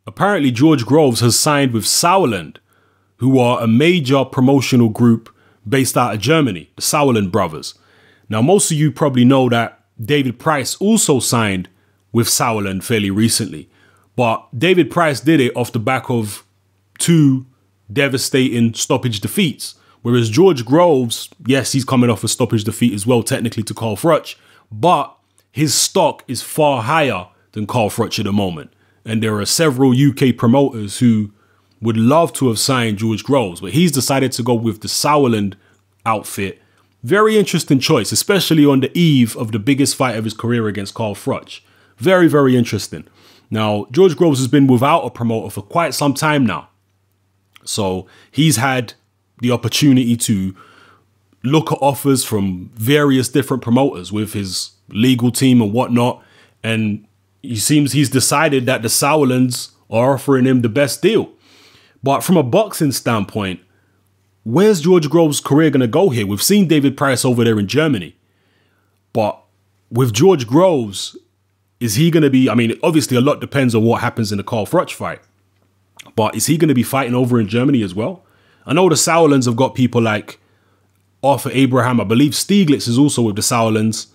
apparently George Groves has signed with Sauerland, who are a major promotional group based out of Germany, the Sauerland brothers. Now, most of you probably know that David Price also signed with Sauerland fairly recently, but David Price did it off the back of 2 devastating stoppage defeats, whereas George Groves, yes, he's coming off a stoppage defeat as well, technically to Carl Froch, but his stock is far higher than Carl Froch at the moment. And there are several UK promoters who would love to have signed George Groves, but he's decided to go with the Sauerland outfit. Very interesting choice, especially on the eve of the biggest fight of his career against Carl Froch. Very, very interesting. Now, George Groves has been without a promoter for quite some time now. So he's had the opportunity to look at offers from various different promoters with his legal team and whatnot. And he seems he's decided that the Sauerlands are offering him the best deal. But from a boxing standpoint, where's George Groves' career going to go here? We've seen David Price over there in Germany. But with George Groves, is he going to be, I mean, obviously a lot depends on what happens in the Carl Froch fight. But is he going to be fighting over in Germany as well? I know the Sauerlands have got people like Arthur Abraham. I believe Stieglitz is also with the Sauerlands.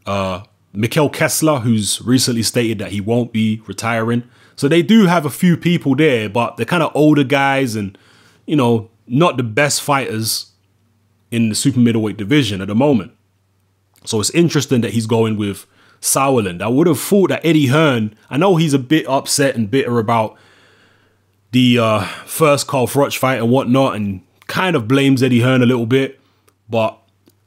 Mikkel Kessler, who's recently stated that he won't be retiring. So they do have a few people there, but they're kind of older guys and, you know, not the best fighters in the super middleweight division at the moment. So it's interesting that he's going with Sauerland. I would have thought that Eddie Hearn, I know he's a bit upset and bitter about the first Carl Froch fight and whatnot, and kind of blames Eddie Hearn a little bit. But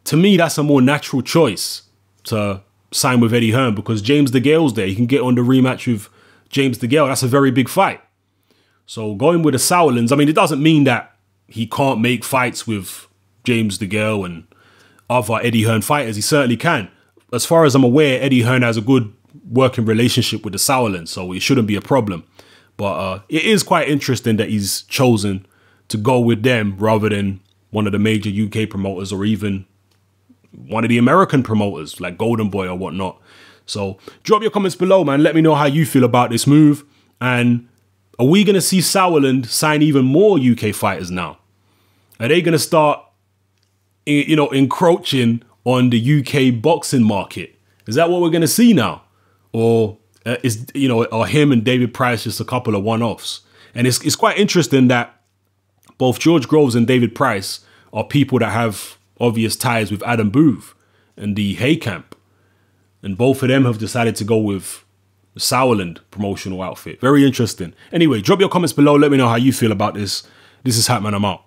to me, that's a more natural choice to sign with Eddie Hearn, because James DeGale's there. He can get on the rematch with James DeGale. That's a very big fight. So going with the Sauerlands, I mean, it doesn't mean that he can't make fights with James DeGale and other Eddie Hearn fighters. He certainly can. As far as I'm aware, Eddie Hearn has a good working relationship with the Sauerlands, so it shouldn't be a problem. But it is quite interesting that he's chosen to go with them rather than one of the major UK promoters or even one of the American promoters like Golden Boy or whatnot. So drop your comments below, man. Let me know how you feel about this move. And are we going to see Sauerland sign even more UK fighters now? Are they going to start, you know, encroaching on the UK boxing market? Is that what we're going to see now? Or is, you know, are him and David Price just a couple of one-offs? And it's quite interesting that both George Groves and David Price are people that have obvious ties with Adam Booth and the Hay Camp. And both of them have decided to go with the Sauerland promotional outfit. Very interesting. Anyway, drop your comments below. Let me know how you feel about this. This is Hatman. I'm out.